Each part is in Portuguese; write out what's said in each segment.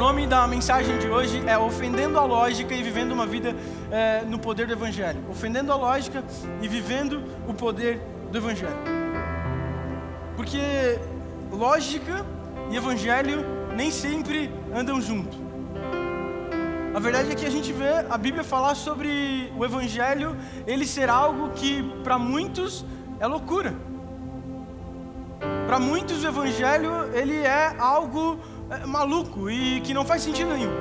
nome da mensagem de hoje é Ofendendo a Lógica e Vivendo uma Vida no Poder do Evangelho. Ofendendo a lógica e vivendo o poder do Evangelho. Porque lógica e Evangelho nem sempre andam juntos. A verdade é que a gente vê a Bíblia falar sobre o Evangelho, ele ser algo que para muitos é loucura. Para muitos o Evangelho ele é algo maluco e que não faz sentido nenhum.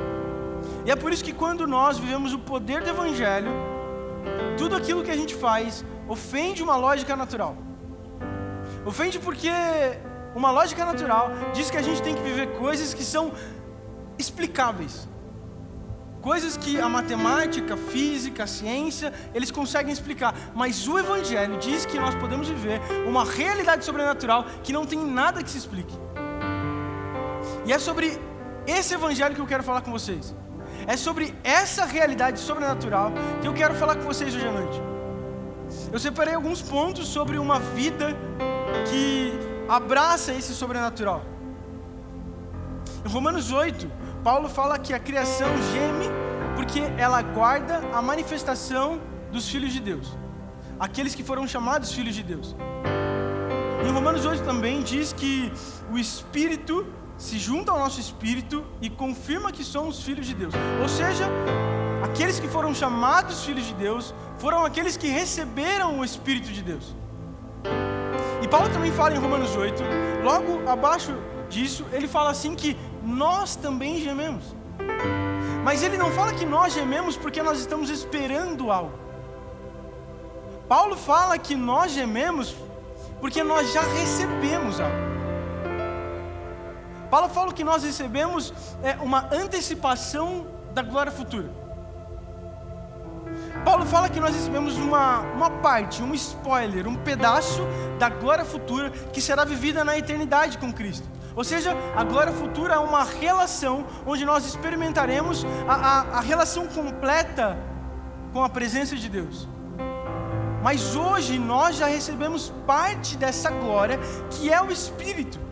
E é por isso que quando nós vivemos o poder do Evangelho, tudo aquilo que a gente faz ofende uma lógica natural. Ofende porque uma lógica natural diz que a gente tem que viver coisas que são explicáveis. Coisas que a matemática, a física, a ciência, eles conseguem explicar. Mas o Evangelho diz que nós podemos viver uma realidade sobrenatural que não tem nada que se explique. E é sobre esse Evangelho que eu quero falar com vocês. É sobre essa realidade sobrenatural que eu quero falar com vocês hoje à noite. Eu separei alguns pontos sobre uma vida que abraça esse sobrenatural. Em Romanos 8, Paulo fala que a criação geme porque ela aguarda a manifestação dos filhos de Deus. Aqueles que foram chamados filhos de Deus. Em Romanos 8 também diz que o Espírito se junta ao nosso Espírito e confirma que somos filhos de Deus. Ou seja, aqueles que foram chamados filhos de Deus foram aqueles que receberam o Espírito de Deus. E Paulo também fala em Romanos 8, logo abaixo disso, ele fala assim que nós também gememos. Mas ele não fala que nós gememos porque nós estamos esperando algo. Paulo fala que nós gememos porque nós já recebemos algo. Paulo fala que nós recebemos uma antecipação da glória futura. Paulo fala que nós recebemos uma parte, um spoiler, um pedaço da glória futura que será vivida na eternidade com Cristo. Ou seja, a glória futura é uma relação onde nós experimentaremos a relação completa com a presença de Deus. Mas hoje nós já recebemos parte dessa glória que é o Espírito.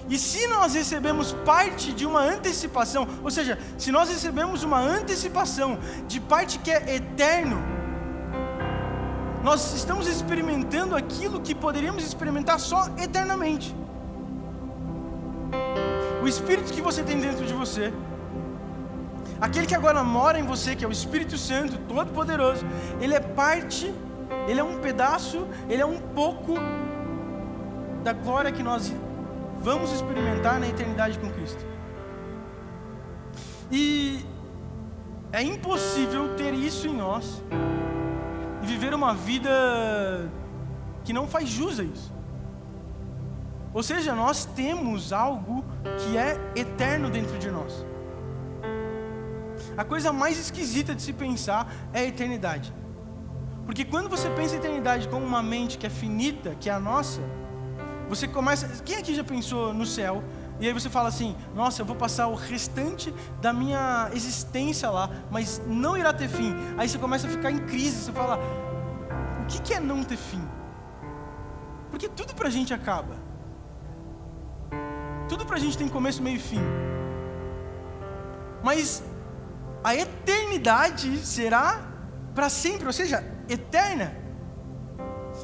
E se nós recebemos parte de uma antecipação, ou seja, se nós recebemos uma antecipação de parte que é eterno, nós estamos experimentando aquilo que poderíamos experimentar só eternamente. O Espírito que você tem dentro de você, aquele que agora mora em você, que é o Espírito Santo, Todo-Poderoso, ele é parte, ele é um pedaço, ele é um pouco da glória que nós vamos experimentar na eternidade com Cristo. E é impossível ter isso em nós e viver uma vida que não faz jus a isso. Ou seja, nós temos algo que é eterno dentro de nós. A coisa mais esquisita de se pensar é a eternidade. Porque quando você pensa em eternidade com uma mente que é finita, que é a nossa, você começa... Quem aqui já pensou no céu? E aí você fala assim, nossa, eu vou passar o restante da minha existência lá, mas não irá ter fim. Aí você começa a ficar em crise, você fala, o que é não ter fim? Porque tudo pra gente acaba. Tudo pra gente tem começo, meio e fim. Mas a eternidade será para sempre, ou seja, eterna.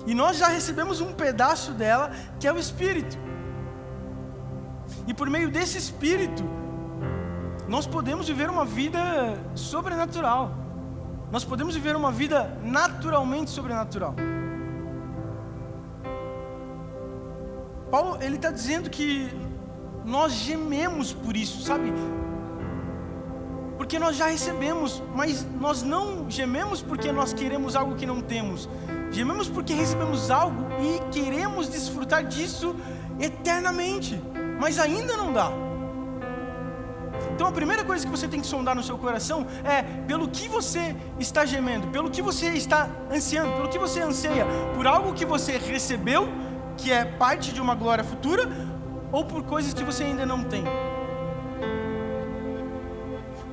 E nós já recebemos um pedaço dela, que é o Espírito. E por meio desse Espírito, nós podemos viver uma vida sobrenatural. Nós podemos viver uma vida naturalmente sobrenatural. Paulo, ele está dizendo que nós gememos por isso, sabe? Porque nós já recebemos, mas nós não gememos porque nós queremos algo que não temos. Gememos porque recebemos algo e queremos desfrutar disso eternamente, mas ainda não dá. Então a primeira coisa que você tem que sondar no seu coração é pelo que você está gemendo, pelo que você está ansiando, pelo que você anseia, por algo que você recebeu, que é parte de uma glória futura, ou por coisas que você ainda não tem.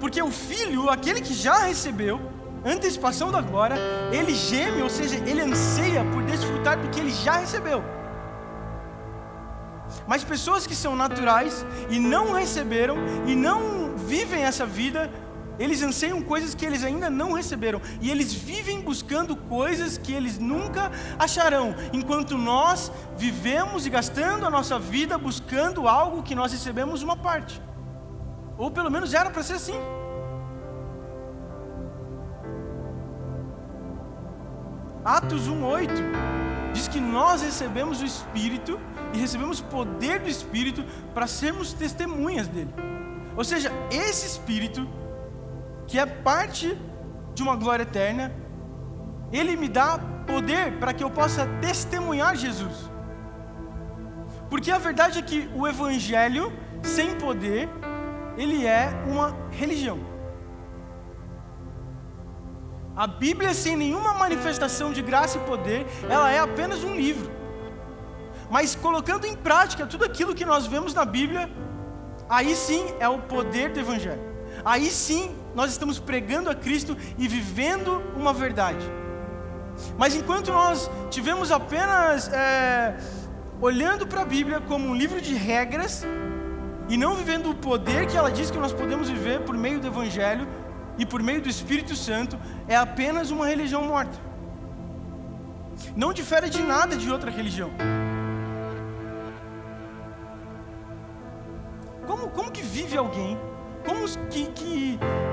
Porque o filho, aquele que já recebeu antecipação da glória, ele geme, ou seja, ele anseia por desfrutar do que ele já recebeu. Mas pessoas que são naturais e não receberam e não vivem essa vida, eles anseiam coisas que eles ainda não receberam, e eles vivem buscando coisas que eles nunca acharão, enquanto nós vivemos e gastando a nossa vida buscando algo que nós recebemos uma parte, ou pelo menos era para ser assim. Atos 1:8 diz que nós recebemos o Espírito e recebemos o poder do Espírito para sermos testemunhas dele. Ou seja, esse Espírito, que é parte de uma glória eterna, ele me dá poder para que eu possa testemunhar Jesus. Porque a verdade é que o Evangelho sem poder, ele é uma religião. A Bíblia sem nenhuma manifestação de graça e poder, ela é apenas um livro. Mas colocando em prática tudo aquilo que nós vemos na Bíblia, aí sim é o poder do Evangelho. Aí sim nós estamos pregando a Cristo e vivendo uma verdade. Mas enquanto nós tivemos apenas olhando para a Bíblia como um livro de regras e não vivendo o poder que ela diz que nós podemos viver por meio do Evangelho e por meio do Espírito Santo, é apenas uma religião morta. Não difere de nada de outra religião. Como que vive alguém? Como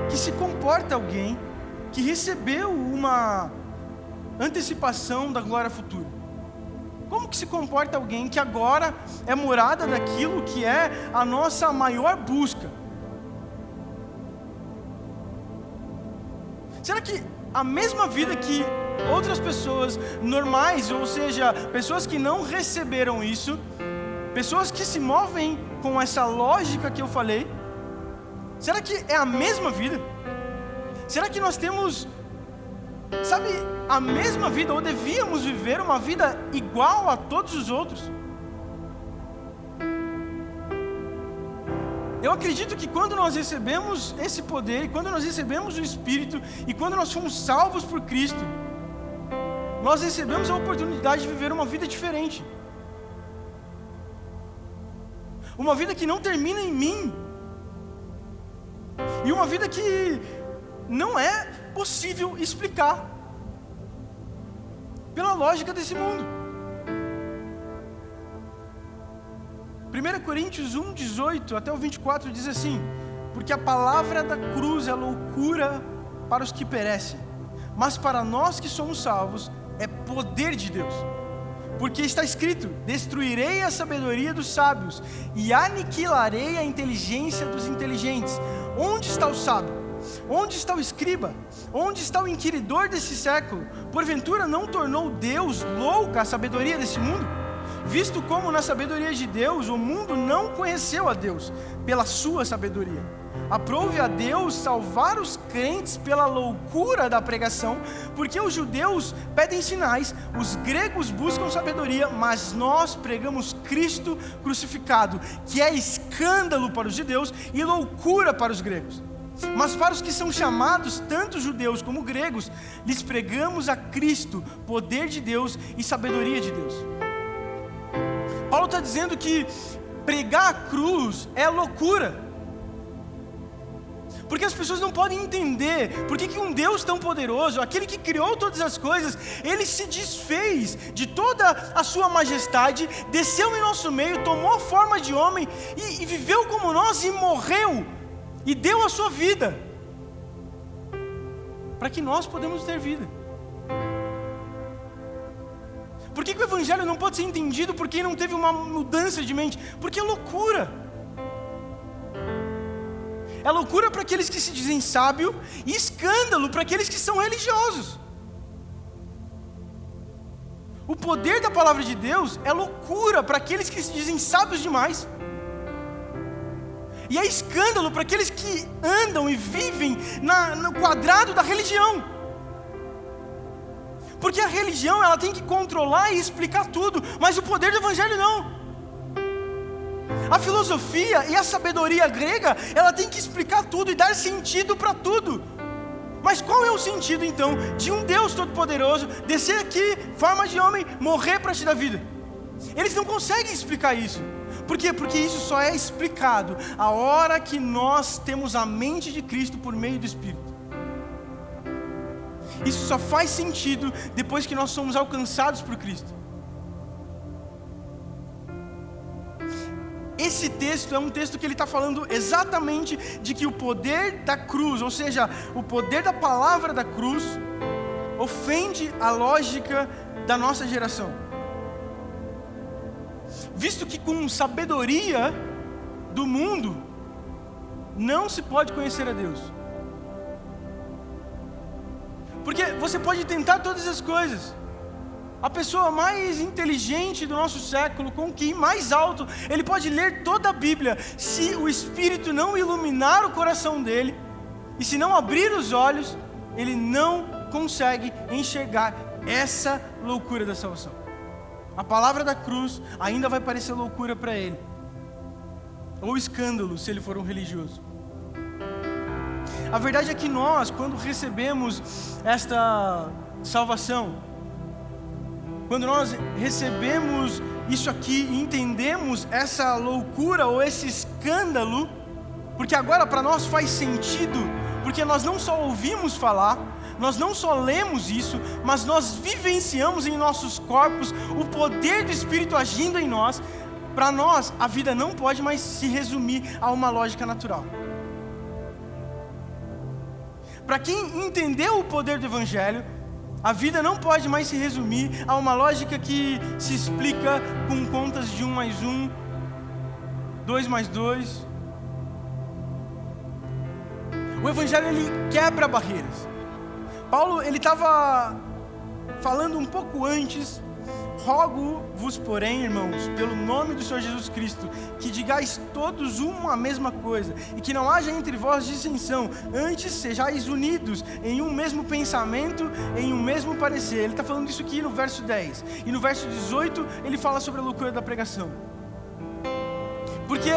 que se comporta alguém que recebeu uma antecipação da glória futura? Como que se comporta alguém que agora é morada daquilo que é a nossa maior busca? Será que a mesma vida que outras pessoas normais, ou seja, pessoas que não receberam isso, pessoas que se movem com essa lógica que eu falei, será que é a mesma vida? Será que nós temos, a mesma vida, ou devíamos viver uma vida igual a todos os outros? Eu acredito que quando nós recebemos esse poder, e quando nós recebemos o Espírito, e quando nós fomos salvos por Cristo, nós recebemos a oportunidade de viver uma vida diferente. Uma vida que não termina em mim. E uma vida que não é possível explicar pela lógica desse mundo. 1 Coríntios 1:18 até o 24 diz assim: porque a palavra da cruz é loucura para os que perecem, mas para nós que somos salvos é poder de Deus. Porque está escrito: destruirei a sabedoria dos sábios e aniquilarei a inteligência dos inteligentes. Onde está o sábio? Onde está o escriba? Onde está o inquiridor desse século? Porventura não tornou Deus louca a sabedoria desse mundo? Visto como na sabedoria de Deus o mundo não conheceu a Deus pela sua sabedoria. Aprove a Deus salvar os crentes pela loucura da pregação, porque os judeus pedem sinais, os gregos buscam sabedoria, mas nós pregamos Cristo crucificado, que é escândalo para os judeus e loucura para os gregos. Mas para os que são chamados, tanto judeus como gregos, lhes pregamos a Cristo, poder de Deus e sabedoria de Deus. Paulo está dizendo que pregar a cruz é loucura, porque as pessoas não podem entender por que um Deus tão poderoso, aquele que criou todas as coisas, ele se desfez de toda a sua majestade, desceu em nosso meio, tomou a forma de homem e viveu como nós e morreu e deu a sua vida para que nós podemos ter vida. Por que o Evangelho não pode ser entendido por quem não teve uma mudança de mente? Porque é loucura. É loucura para aqueles que se dizem sábios e escândalo para aqueles que são religiosos. O poder da palavra de Deus é loucura para aqueles que se dizem sábios demais. E é escândalo para aqueles que andam e vivem no quadrado da religião. Porque a religião, ela tem que controlar e explicar tudo, mas o poder do Evangelho não. A filosofia e a sabedoria grega, ela tem que explicar tudo e dar sentido para tudo. Mas qual é o sentido então de um Deus todo-poderoso descer aqui, forma de homem, morrer para te dar vida? Eles não conseguem explicar isso, Por quê? Porque isso só é explicado a hora que nós temos a mente de Cristo por meio do Espírito. Isso só faz sentido depois que nós somos alcançados por Cristo. Esse texto é um texto que ele está falando exatamente de que o poder da cruz, ou seja, o poder da palavra da cruz, ofende a lógica da nossa geração. Visto que com sabedoria do mundo, não se pode conhecer a Deus. Porque você pode tentar todas as coisas. A pessoa mais inteligente do nosso século, com o QI mais alto, ele pode ler toda a Bíblia. Se o Espírito não iluminar o coração dele, e se não abrir os olhos, ele não consegue enxergar essa loucura da salvação. A palavra da cruz ainda vai parecer loucura para ele, ou escândalo se ele for um religioso. A verdade é que nós, quando recebemos esta salvação, quando nós recebemos isso aqui e entendemos essa loucura ou esse escândalo, porque agora para nós faz sentido, porque nós não só ouvimos falar, nós não só lemos isso, mas nós vivenciamos em nossos corpos o poder do Espírito agindo em nós. Para nós, a vida não pode mais se resumir a uma lógica natural. Para quem entendeu o poder do Evangelho, a vida não pode mais se resumir a uma lógica que se explica com contas de 1 mais 1, 2 mais 2. O Evangelho, ele quebra barreiras. Paulo, ele estava falando um pouco antes: rogo-vos, porém, irmãos, pelo nome do Senhor Jesus Cristo, que digais todos uma mesma coisa, e que não haja entre vós dissensão, antes sejais unidos em um mesmo pensamento, em um mesmo parecer. Ele está falando isso aqui no verso 10, e no verso 18 ele fala sobre a loucura da pregação. Porque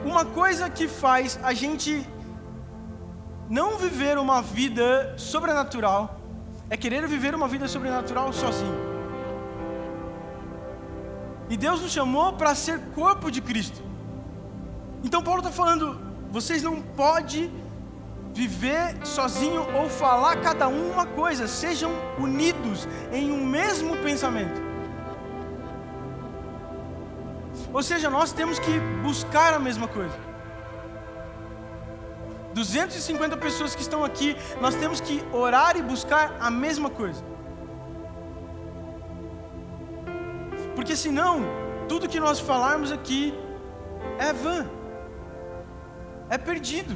uma coisa que faz a gente não viver uma vida sobrenatural é querer viver uma vida sobrenatural sozinho. E Deus nos chamou para ser corpo de Cristo. Então Paulo está falando: vocês não podem viver sozinho ou falar cada um uma coisa, sejam unidos em um mesmo pensamento. Ou seja, nós temos que buscar a mesma coisa. 250 pessoas que estão aqui, nós temos que orar e buscar a mesma coisa. Porque senão, tudo que nós falarmos aqui é vã, é perdido.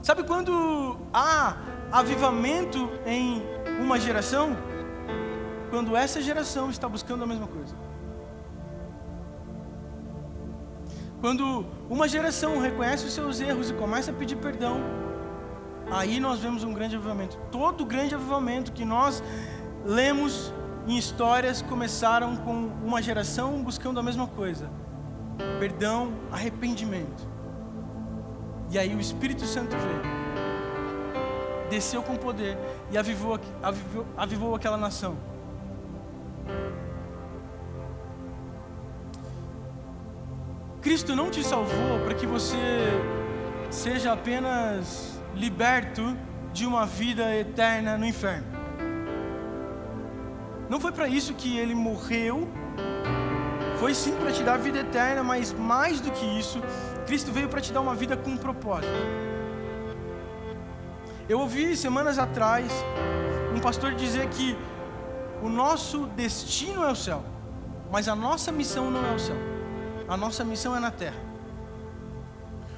Sabe quando há avivamento em uma geração? Quando essa geração está buscando a mesma coisa. Quando uma geração reconhece os seus erros e começa a pedir perdão, aí nós vemos um grande avivamento. Todo grande avivamento que nós lemos em histórias começaram com uma geração buscando a mesma coisa: perdão, arrependimento. E aí o Espírito Santo veio, desceu com poder e avivou aquela nação. Cristo não te salvou para que você seja apenas liberto de uma vida eterna no inferno. Não foi para isso que Ele morreu. Foi sim para te dar vida eterna, mas mais do que isso, Cristo veio para te dar uma vida com um propósito. Eu ouvi semanas atrás um pastor dizer que o nosso destino é o céu, mas a nossa missão não é o céu. A nossa missão é na terra.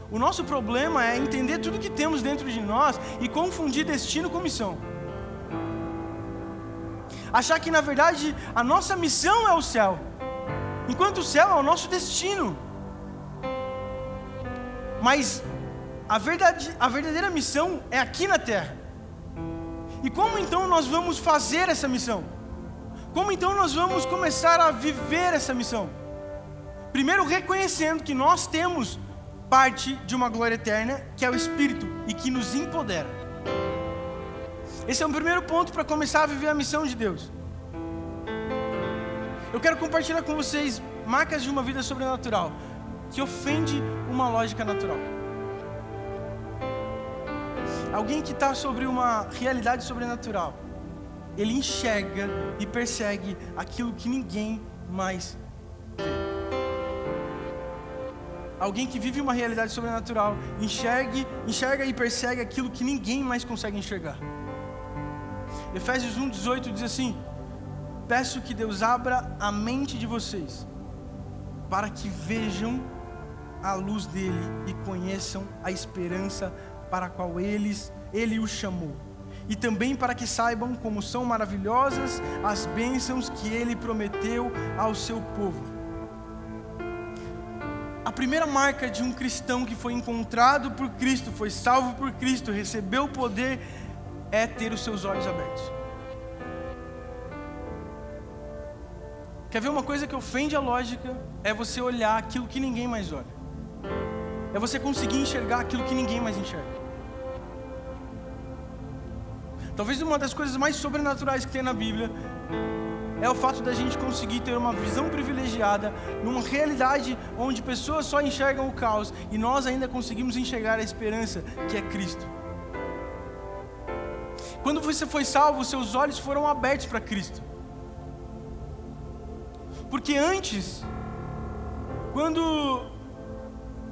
O nosso problema é entender tudo que temos dentro de nós e confundir destino com missão. Achar que na verdade a nossa missão é o céu, enquanto o céu é o nosso destino. Mas a verdadeira missão é aqui na terra. E como então nós vamos fazer essa missão? Como então nós vamos começar a viver essa missão? Primeiro, reconhecendo que nós temos parte de uma glória eterna, que é o Espírito, e que nos empodera. Esse é o primeiro ponto para começar a viver a missão de Deus. Eu quero compartilhar com vocês marcas de uma vida sobrenatural que ofende uma lógica natural. Alguém que está sobre uma realidade sobrenatural, ele enxerga e persegue aquilo que ninguém mais vê. Alguém que vive uma realidade sobrenatural, enxerga e persegue aquilo que ninguém mais consegue enxergar. Efésios 1:18 diz assim: peço que Deus abra a mente de vocês, para que vejam a luz dele e conheçam a esperança para a qual ele os chamou, e também para que saibam como são maravilhosas as bênçãos que ele prometeu ao seu povo. A primeira marca de um cristão que foi encontrado por Cristo, foi salvo por Cristo, recebeu o poder, é ter os seus olhos abertos. Quer ver uma coisa que ofende a lógica? É você olhar aquilo que ninguém mais olha. É você conseguir enxergar aquilo que ninguém mais enxerga. Talvez uma das coisas mais sobrenaturais que tem na Bíblia é o fato da gente conseguir ter uma visão privilegiada numa realidade onde pessoas só enxergam o caos e nós ainda conseguimos enxergar a esperança, que é Cristo. Quando você foi salvo, seus olhos foram abertos para Cristo. Porque antes, quando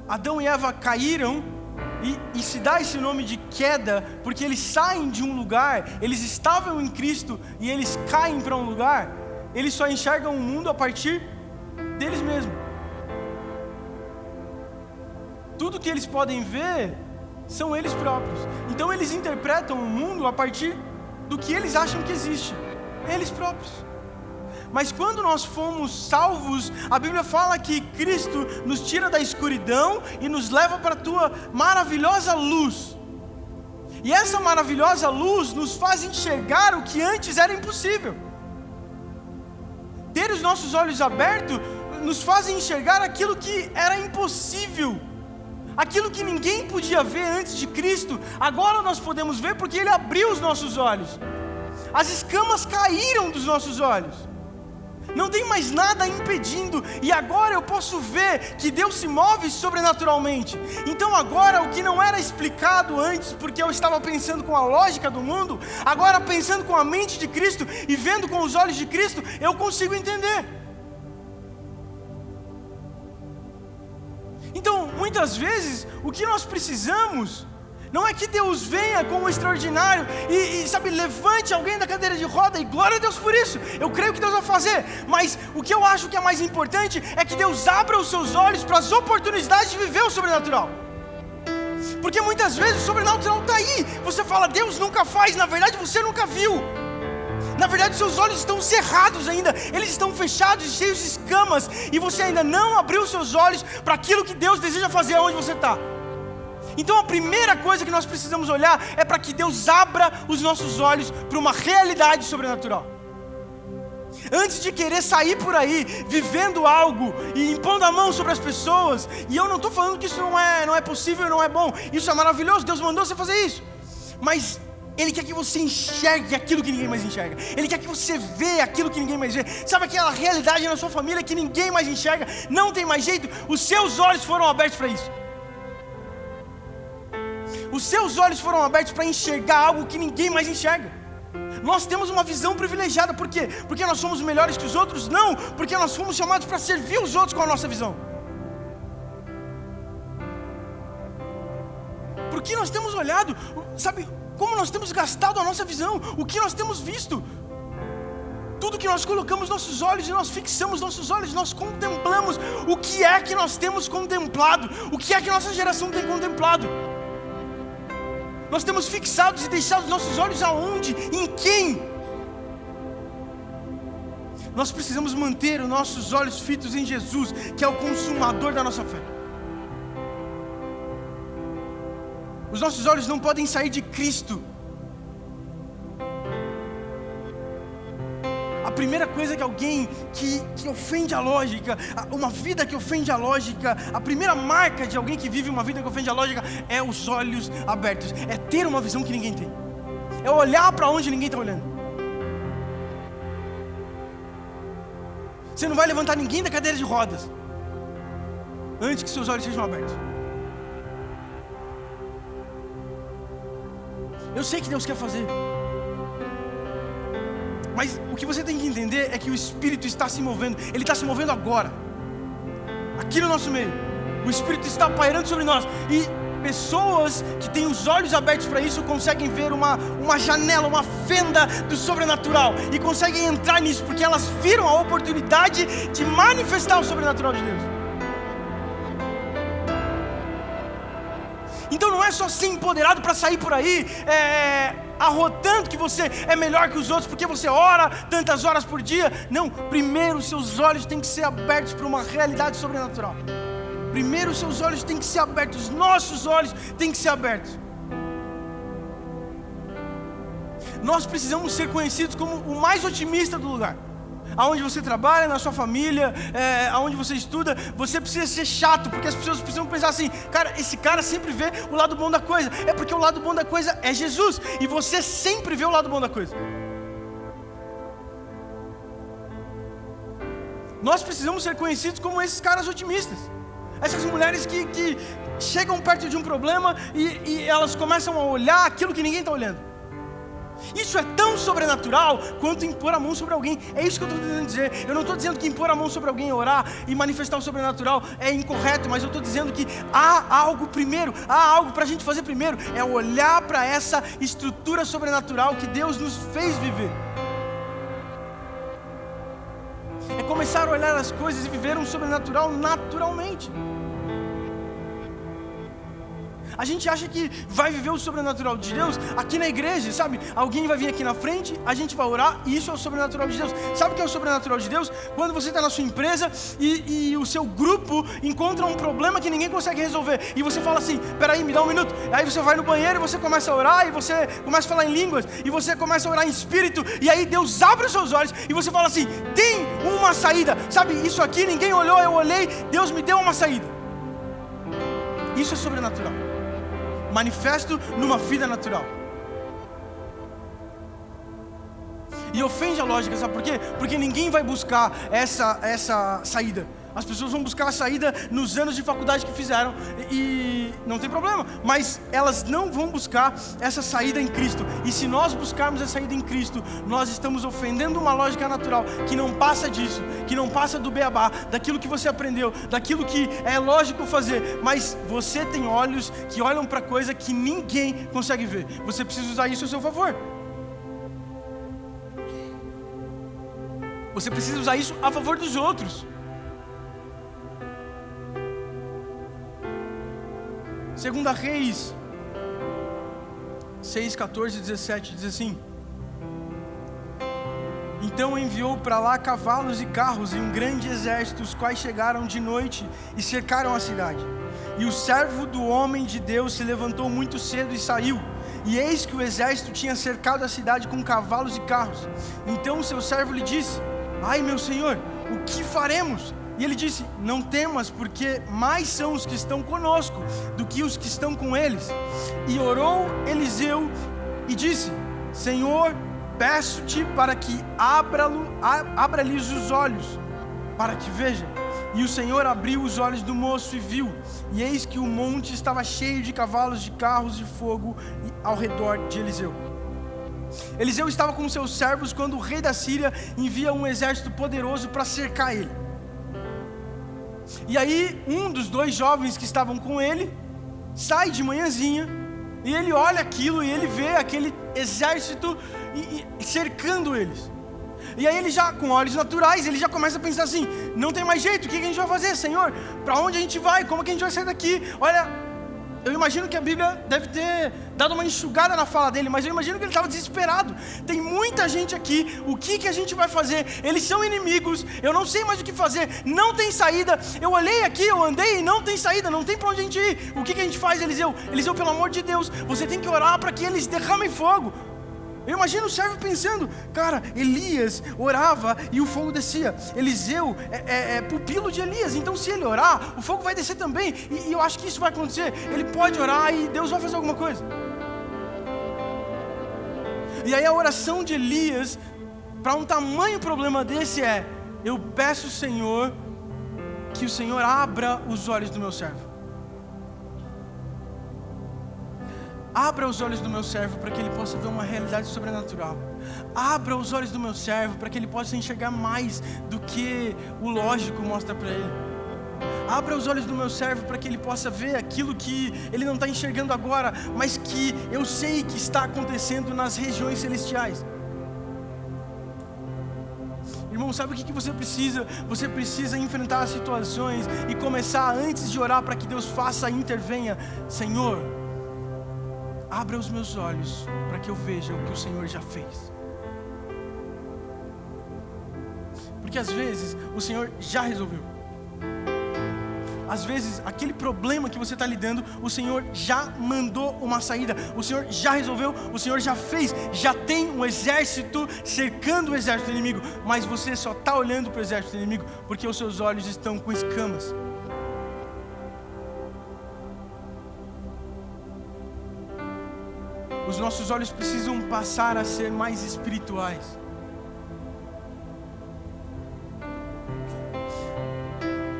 Adão e Eva caíram, e se dá esse nome de queda, porque eles saem de um lugar, eles estavam em Cristo e eles caem para um lugar, eles só enxergam o mundo a partir deles mesmos. Tudo que eles podem ver são eles próprios. Então eles interpretam o mundo a partir do que eles acham que existe, eles próprios. Mas quando nós fomos salvos, a Bíblia fala que Cristo nos tira da escuridão e nos leva para a tua maravilhosa luz. E essa maravilhosa luz nos faz enxergar o que antes era impossível. Ter os nossos olhos abertos nos faz enxergar aquilo que era impossível. Aquilo que ninguém podia ver antes de Cristo, agora nós podemos ver porque Ele abriu os nossos olhos. As escamas caíram dos nossos olhos. Não tem mais nada impedindo, e agora eu posso ver que Deus se move sobrenaturalmente. Então agora o que não era explicado antes, porque eu estava pensando com a lógica do mundo, agora pensando com a mente de Cristo e vendo com os olhos de Cristo, eu consigo entender. Então, muitas vezes, o que nós precisamos não é que Deus venha com o extraordinário e sabe, levante alguém da cadeira de roda e glória a Deus por isso. Eu creio que Deus vai fazer. Mas o que eu acho que é mais importante é que Deus abra os seus olhos para as oportunidades de viver o sobrenatural. Porque muitas vezes o sobrenatural está aí. Você fala, Deus nunca faz. Na verdade você nunca viu. Na verdade seus olhos estão cerrados ainda. Eles estão fechados e cheios de escamas. E você ainda não abriu os seus olhos para aquilo que Deus deseja fazer onde você está. Então a primeira coisa que nós precisamos olhar é para que Deus abra os nossos olhos para uma realidade sobrenatural. Antes de querer sair por aí, vivendo algo e impondo a mão sobre as pessoas, e eu não estou falando que isso não é possível e não é bom, isso é maravilhoso, Deus mandou você fazer isso, mas Ele quer que você enxergue aquilo que ninguém mais enxerga. Ele quer que você vê aquilo que ninguém mais vê. Sabe aquela realidade na sua família que ninguém mais enxerga? Não tem mais jeito, os seus olhos foram abertos para isso. Os seus olhos foram abertos para enxergar algo que ninguém mais enxerga. Nós temos uma visão privilegiada. Por quê? Porque nós somos melhores que os outros? Não, porque nós fomos chamados para servir os outros com a nossa visão. Porque nós temos olhado, sabe, como nós temos gastado a nossa visão, o que nós temos visto. Tudo que nós colocamos nossos olhos e nós fixamos nossos olhos, nós contemplamos o que é que nós temos contemplado, o que é que nossa geração tem contemplado. Nós temos fixados e deixado nossos olhos aonde? Em quem? Nós precisamos manter os nossos olhos fitos em Jesus, que é o consumador da nossa fé. Os nossos olhos não podem sair de Cristo. A primeira coisa que alguém que ofende a lógica, uma vida que ofende a lógica, a primeira marca de alguém que vive uma vida que ofende a lógica é os olhos abertos, é ter uma visão que ninguém tem, é olhar para onde ninguém está olhando. Você não vai levantar ninguém da cadeira de rodas antes que seus olhos sejam abertos. Eu sei que Deus quer fazer, mas o que você tem que entender é que o Espírito está se movendo. Ele está se movendo agora, aqui no nosso meio. O Espírito está pairando sobre nós, e pessoas que têm os olhos abertos para isso conseguem ver uma janela, uma fenda do sobrenatural, e conseguem entrar nisso, porque elas viram a oportunidade de manifestar o sobrenatural de Deus. Então não é só ser empoderado para sair por aí arrotando que você é melhor que os outros porque você ora tantas horas por dia. Não, primeiro seus olhos têm que ser abertos para uma realidade sobrenatural. Primeiro seus olhos têm que ser abertos, os nossos olhos têm que ser abertos. Nós precisamos ser conhecidos como o mais otimista do lugar. Aonde você trabalha, na sua família, aonde você estuda, você precisa ser chato, porque as pessoas precisam pensar assim: cara, esse cara sempre vê o lado bom da coisa. É porque o lado bom da coisa é Jesus, e você sempre vê o lado bom da coisa. Nós precisamos ser conhecidos como esses caras otimistas, essas mulheres que chegam perto de um problema e elas começam a olhar aquilo que ninguém está olhando. Isso é tão sobrenatural quanto impor a mão sobre alguém. É isso que eu estou tentando dizer. Eu não estou dizendo que impor a mão sobre alguém, orar e manifestar o sobrenatural é incorreto, mas eu estou dizendo que há algo primeiro, há algo para a gente fazer primeiro. É olhar para essa estrutura sobrenatural que Deus nos fez viver. É começar a olhar as coisas e viver um sobrenatural naturalmente. A gente acha que vai viver o sobrenatural de Deus aqui na igreja, sabe? Alguém vai vir aqui na frente, a gente vai orar, e isso é o sobrenatural de Deus. Sabe o que é o sobrenatural de Deus? Quando você está na sua empresa e o seu grupo encontra um problema que ninguém consegue resolver, e você fala assim: peraí, me dá um minuto. Aí você vai no banheiro e você começa a orar, e você começa a falar em línguas, e você começa a orar em espírito, e aí Deus abre os seus olhos, e você fala assim: tem uma saída. Sabe, isso aqui ninguém olhou, eu olhei, Deus me deu uma saída. Isso é sobrenatural, manifesto numa vida natural. E ofende a lógica, sabe por quê? Porque ninguém vai buscar essa saída. As pessoas vão buscar a saída nos anos de faculdade que fizeram, e não tem problema, mas elas não vão buscar essa saída em Cristo. E se nós buscarmos a saída em Cristo, nós estamos ofendendo uma lógica natural que não passa disso, que não passa do beabá, daquilo que você aprendeu, daquilo que é lógico fazer. Mas você tem olhos que olham para coisa que ninguém consegue ver. Você precisa usar isso a seu favor. Você precisa usar isso a favor dos outros. 2 Reis 6, 14 e 17 diz assim: então enviou para lá cavalos e carros e um grande exército, os quais chegaram de noite e cercaram a cidade. E o servo do homem de Deus se levantou muito cedo e saiu, e eis que o exército tinha cercado a cidade com cavalos e carros. Então o seu servo lhe disse: ai, meu senhor, o que faremos? E ele disse: não temas, porque mais são os que estão conosco do que os que estão com eles. E orou Eliseu e disse: Senhor, peço-te para que abra-lhes os olhos, para que vejam. E o Senhor abriu os olhos do moço e viu, e eis que o monte estava cheio de cavalos, de carros de fogo ao redor de Eliseu. Eliseu estava com seus servos quando o rei da Síria envia um exército poderoso para cercar ele. E aí um dos 2 jovens que estavam com ele sai de manhãzinha, e ele olha aquilo e ele vê aquele exército cercando eles. E aí ele já, com olhos naturais, ele já começa a pensar assim: não tem mais jeito, o que a gente vai fazer, Senhor? Para onde a gente vai? Como que a gente vai sair daqui? Olha, eu imagino que a Bíblia deve ter dado uma enxugada na fala dele, mas eu imagino que ele estava desesperado. Tem muita gente aqui, o que a gente vai fazer? Eles são inimigos, eu não sei mais o que fazer, não tem saída. Eu olhei aqui, eu andei e não tem saída, não tem para onde a gente ir. O que a gente faz, Eliseu? Eliseu, pelo amor de Deus, você tem que orar para que eles derramem fogo. Eu imagino o servo pensando: cara, Elias orava e o fogo descia. Eliseu é pupilo de Elias, então se ele orar, o fogo vai descer também. E eu acho que isso vai acontecer. Ele pode orar e Deus vai fazer alguma coisa. E aí a oração de Elias para um tamanho problema desse é: eu peço, Senhor, que o Senhor abra os olhos do meu servo. Abra os olhos do meu servo para que ele possa ver uma realidade sobrenatural. Abra os olhos do meu servo para que ele possa enxergar mais do que o lógico mostra para ele. Abra os olhos do meu servo para que ele possa ver aquilo que ele não está enxergando agora, mas que eu sei que está acontecendo nas regiões celestiais. Irmão, sabe o que você precisa? Você precisa enfrentar as situações e começar antes de orar para que Deus faça e intervenha. Senhor, abra os meus olhos para que eu veja o que o Senhor já fez. Porque às vezes o Senhor já resolveu. Às vezes aquele problema que você está lidando, o Senhor já mandou uma saída. O Senhor já resolveu, o Senhor já fez. Já tem um exército cercando o exército inimigo. Mas você só está olhando para o exército inimigo porque os seus olhos estão com escamas. Os nossos olhos precisam passar a ser mais espirituais.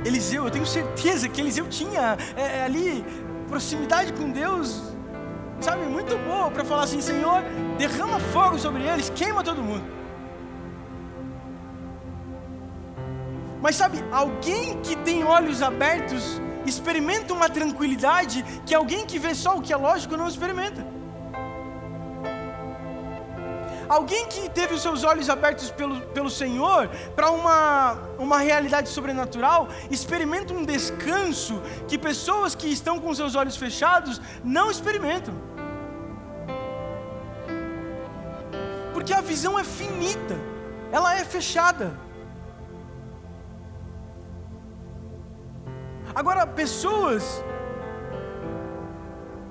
Eliseu, eu tenho certeza que Eliseu tinha ali proximidade com Deus, sabe, muito boa para falar assim: Senhor, derrama fogo sobre eles, queima todo mundo. Mas sabe, alguém que tem olhos abertos experimenta uma tranquilidade que alguém que vê só o que é lógico não experimenta. Alguém que teve os seus olhos abertos pelo Senhor para uma realidade sobrenatural, experimenta um descanso que pessoas que estão com seus olhos fechados não experimentam. Porque a visão é finita, ela é fechada. Agora, pessoas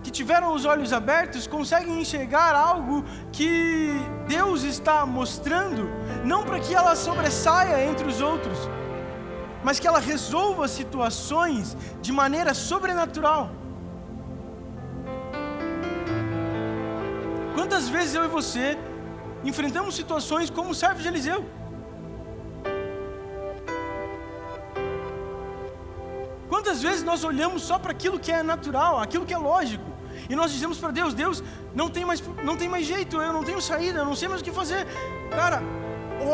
que tiveram os olhos abertos conseguem enxergar algo que Deus está mostrando, não para que ela sobressaia entre os outros, mas que ela resolva situações de maneira sobrenatural. Quantas vezes eu e você enfrentamos situações como o servo de Eliseu? Quantas vezes nós olhamos só para aquilo que é natural, aquilo que é lógico, e nós dizemos para Deus: Deus, não tem mais jeito, eu não tenho saída, eu não sei mais o que fazer. Cara,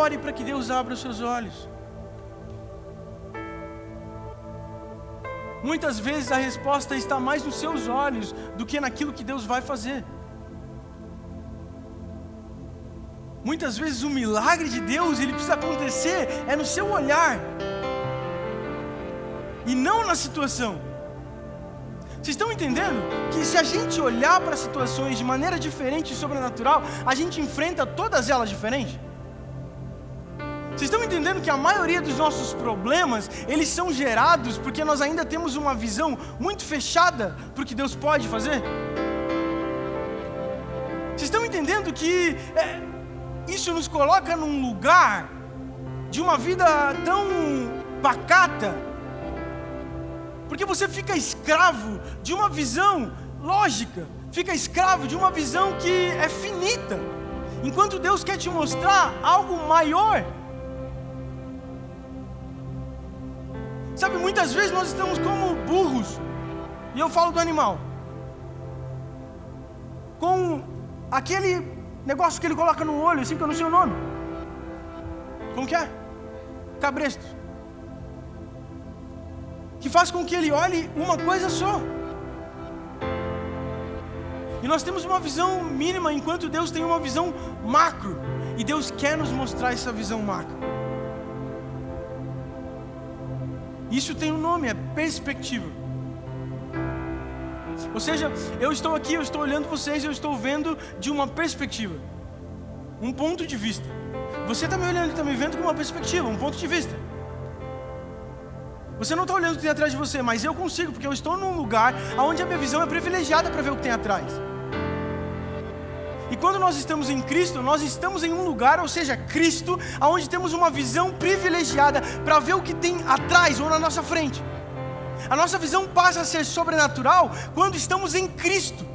ore para que Deus abra os seus olhos. Muitas vezes a resposta está mais nos seus olhos do que naquilo que Deus vai fazer. Muitas vezes o milagre de Deus, ele precisa acontecer no seu olhar e não na situação. Vocês estão entendendo que se a gente olhar para situações de maneira diferente e sobrenatural, a gente enfrenta todas elas diferentes? Vocês estão entendendo que a maioria dos nossos problemas, eles são gerados porque nós ainda temos uma visão muito fechada para o que Deus pode fazer? Vocês estão entendendo que isso nos coloca num lugar de uma vida tão pacata? Porque você fica escravo de uma visão lógica, fica escravo de uma visão que é finita, enquanto Deus quer te mostrar algo maior. Sabe, muitas vezes nós estamos como burros, e eu falo do animal, com aquele negócio que ele coloca no olho, assim que eu não sei o nome. Como que é? Cabresto. Que faz com que ele olhe uma coisa só. E nós temos uma visão mínima, enquanto Deus tem uma visão macro. E Deus quer nos mostrar essa visão macro. Isso tem um nome, é perspectiva. Ou seja, eu estou aqui, eu estou olhando vocês, eu estou vendo de uma perspectiva, um ponto de vista. Você está me olhando e está me vendo com uma perspectiva, um ponto de vista. Você não está olhando o que tem atrás de você, mas eu consigo, porque eu estou num lugar onde a minha visão é privilegiada para ver o que tem atrás. E quando nós estamos em Cristo, nós estamos em um lugar, ou seja, Cristo, onde temos uma visão privilegiada para ver o que tem atrás ou na nossa frente. A nossa visão passa a ser sobrenatural quando estamos em Cristo.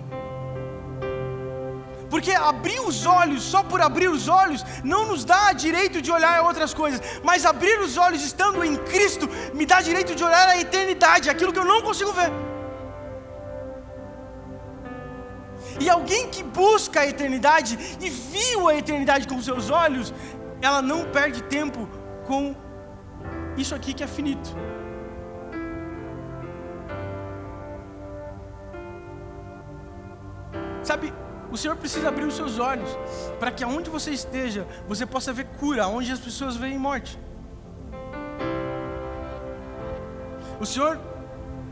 Porque abrir os olhos, só por abrir os olhos, não nos dá direito de olhar outras coisas. Mas abrir os olhos estando em Cristo, me dá direito de olhar a eternidade, aquilo que eu não consigo ver. E alguém que busca a eternidade e viu a eternidade com seus olhos, ela não perde tempo com isso aqui que é finito. Sabe, o Senhor precisa abrir os seus olhos para que aonde você esteja, você possa ver cura, onde as pessoas veem morte. O Senhor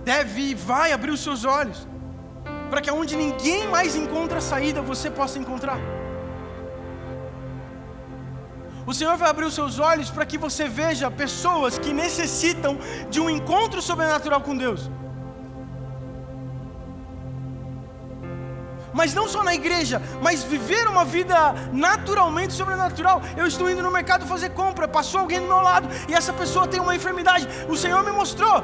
deve e vai abrir os seus olhos para que aonde ninguém mais encontra saída, você possa encontrar. O Senhor vai abrir os seus olhos para que você veja pessoas que necessitam de um encontro sobrenatural com Deus. Mas não só na igreja, mas viver uma vida naturalmente sobrenatural. Eu estou indo no mercado fazer compra, passou alguém do meu lado e essa pessoa tem uma enfermidade. O Senhor me mostrou.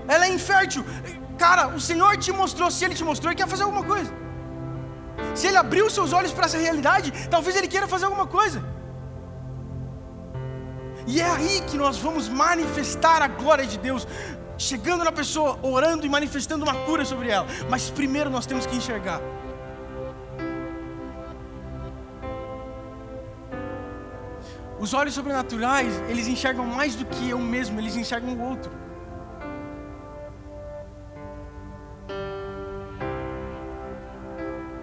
Ela é infértil. Cara, o Senhor te mostrou. Se Ele te mostrou, Ele quer fazer alguma coisa. Se Ele abriu os seus olhos para essa realidade, talvez Ele queira fazer alguma coisa. E é aí que nós vamos manifestar a glória de Deus, chegando na pessoa, orando e manifestando uma cura sobre ela. Mas primeiro nós temos que enxergar. Os olhos sobrenaturais, eles enxergam mais do que eu mesmo, eles enxergam o outro.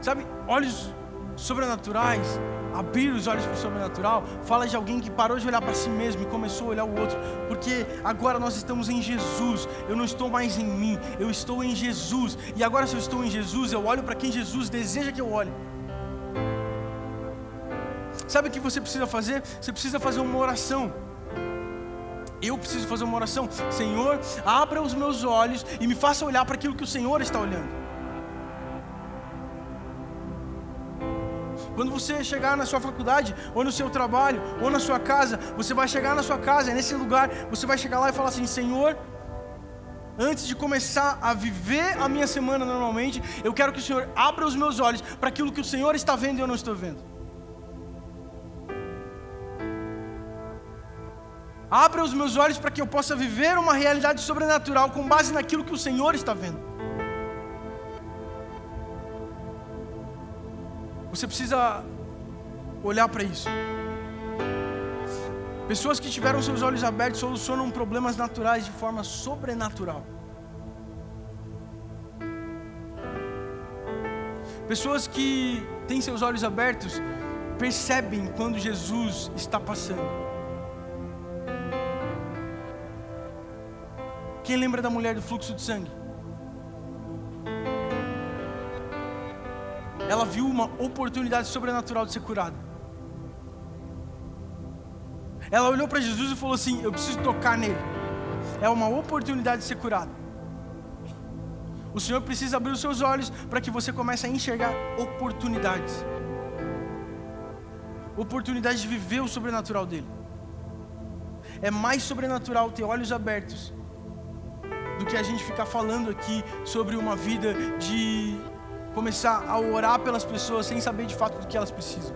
Sabe, olhos sobrenaturais, abrir os olhos para o sobrenatural, fala de alguém que parou de olhar para si mesmo e começou a olhar o outro, porque agora nós estamos em Jesus. Eu não estou mais em mim, eu estou em Jesus. E agora, se eu estou em Jesus, eu olho para quem Jesus deseja que eu olhe. Sabe o que você precisa fazer? Você precisa fazer uma oração. Eu preciso fazer uma oração. Senhor, abra os meus olhos e me faça olhar para aquilo que o Senhor está olhando. Quando você chegar na sua faculdade, ou no seu trabalho, ou na sua casa, você vai chegar na sua casa, nesse lugar, você vai chegar lá e falar assim: Senhor, antes de começar a viver a minha semana normalmente, eu quero que o Senhor abra os meus olhos para aquilo que o Senhor está vendo e eu não estou vendo. Abra os meus olhos para que eu possa viver uma realidade sobrenatural com base naquilo que o Senhor está vendo. Você precisa olhar para isso. Pessoas que tiveram seus olhos abertos solucionam problemas naturais de forma sobrenatural. Pessoas que têm seus olhos abertos percebem quando Jesus está passando. Quem lembra da mulher do fluxo de sangue? Ela viu uma oportunidade sobrenatural de ser curada. Ela olhou para Jesus e falou assim: eu preciso tocar nele. É uma oportunidade de ser curada. O Senhor precisa abrir os seus olhos para que você comece a enxergar oportunidades. Oportunidade de viver o sobrenatural dele. É mais sobrenatural ter olhos abertos do que a gente ficar falando aqui sobre uma vida de começar a orar pelas pessoas sem saber de fato do que elas precisam.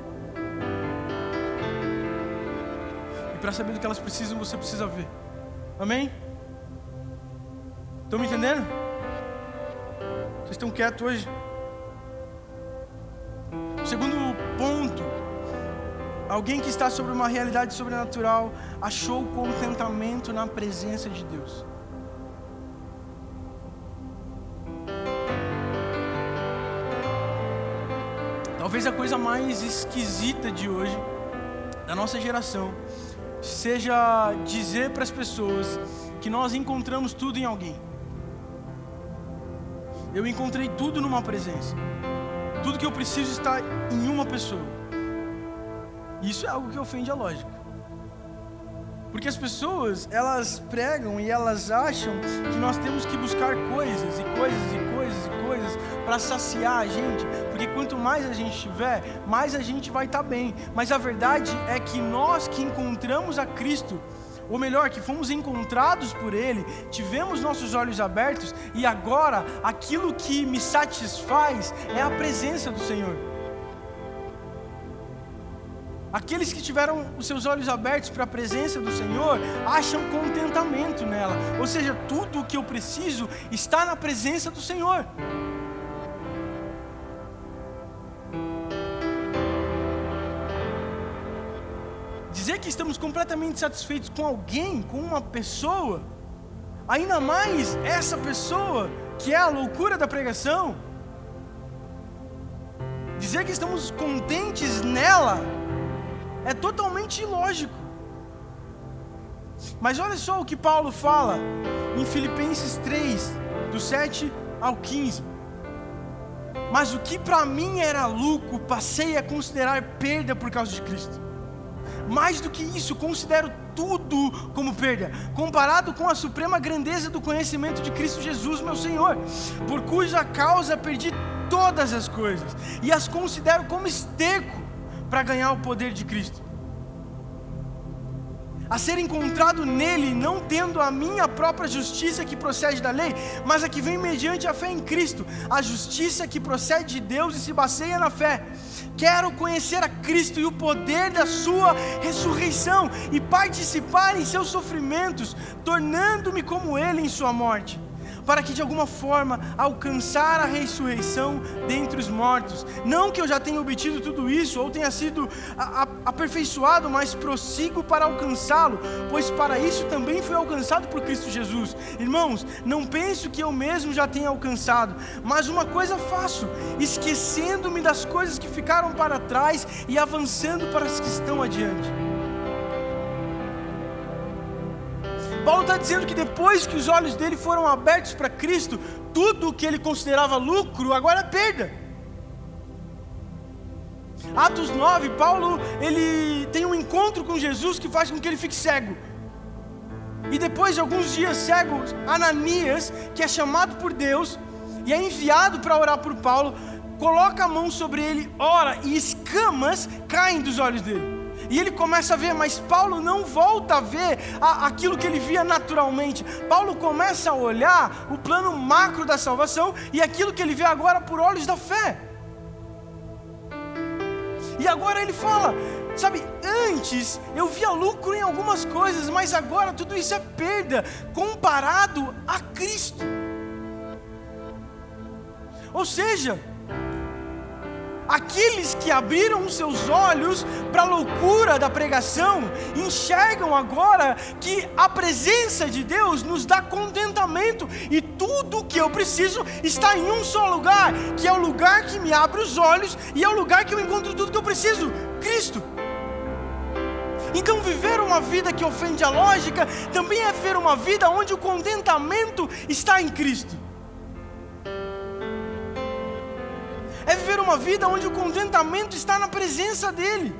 E para saber do que elas precisam, você precisa ver. Amém? Estão me entendendo? Vocês estão quietos hoje? O segundo ponto: alguém que está sobre uma realidade sobrenatural achou contentamento na presença de Deus. Talvez a coisa mais esquisita de hoje, da nossa geração, seja dizer para as pessoas que nós encontramos tudo em alguém. Eu encontrei tudo numa presença. Tudo que eu preciso está em uma pessoa. Isso é algo que ofende a lógica. Porque as pessoas, elas pregam e elas acham que nós temos que buscar coisas e coisas e coisas e coisas para saciar a gente. Porque quanto mais a gente tiver, mais a gente vai estar bem. Mas a verdade é que nós que encontramos a Cristo, ou melhor, que fomos encontrados por Ele, tivemos nossos olhos abertos, e agora aquilo que me satisfaz é a presença do Senhor. Aqueles que tiveram os seus olhos abertos para a presença do Senhor, acham contentamento nela. Ou seja, tudo o que eu preciso está na presença do Senhor. Dizer que estamos completamente satisfeitos com alguém, com uma pessoa, ainda mais essa pessoa que é a loucura da pregação, dizer que estamos contentes nela é totalmente ilógico. Mas olha só o que Paulo fala em Filipenses 3, do 7 ao 15. Mas o que para mim era lucro, passei a considerar perda por causa de Cristo. Mais do que isso, considero tudo como perda, comparado com a suprema grandeza do conhecimento de Cristo Jesus, meu Senhor, por cuja causa perdi todas as coisas, e as considero como esterco para ganhar o poder de Cristo, a ser encontrado nele, não tendo a minha própria justiça que procede da lei, mas a que vem mediante a fé em Cristo, a justiça que procede de Deus e se baseia na fé. Quero conhecer a Cristo e o poder da sua ressurreição e participar em seus sofrimentos, tornando-me como ele em sua morte, para que de alguma forma alcançar a ressurreição dentre os mortos. Não que eu já tenha obtido tudo isso, ou tenha sido aperfeiçoado, mas prossigo para alcançá-lo, pois para isso também fui alcançado por Cristo Jesus. Irmãos, não penso que eu mesmo já tenha alcançado, mas uma coisa faço, esquecendo-me das coisas que ficaram para trás e avançando para as que estão adiante. Paulo está dizendo que depois que os olhos dele foram abertos para Cristo, tudo o que ele considerava lucro agora é perda. Atos 9, Paulo ele tem um encontro com Jesus que faz com que ele fique cego. E depois de alguns dias cego, Ananias, que é chamado por Deus e é enviado para orar por Paulo, coloca a mão sobre ele, ora, e escamas caem dos olhos dele. E ele começa a ver, mas Paulo não volta a ver aquilo que ele via naturalmente. Paulo começa a olhar o plano macro da salvação e aquilo que ele vê agora por olhos da fé. E agora ele fala, sabe, antes eu via lucro em algumas coisas, mas agora tudo isso é perda comparado a Cristo. Ou seja, aqueles que abriram os seus olhos para a loucura da pregação, enxergam agora que a presença de Deus nos dá contentamento, e tudo o que eu preciso está em um só lugar, que é o lugar que me abre os olhos, e é o lugar que eu encontro tudo que eu preciso, Cristo. Então viver uma vida que ofende a lógica, também é viver uma vida onde o contentamento está em Cristo. É viver uma vida onde o contentamento está na presença dEle.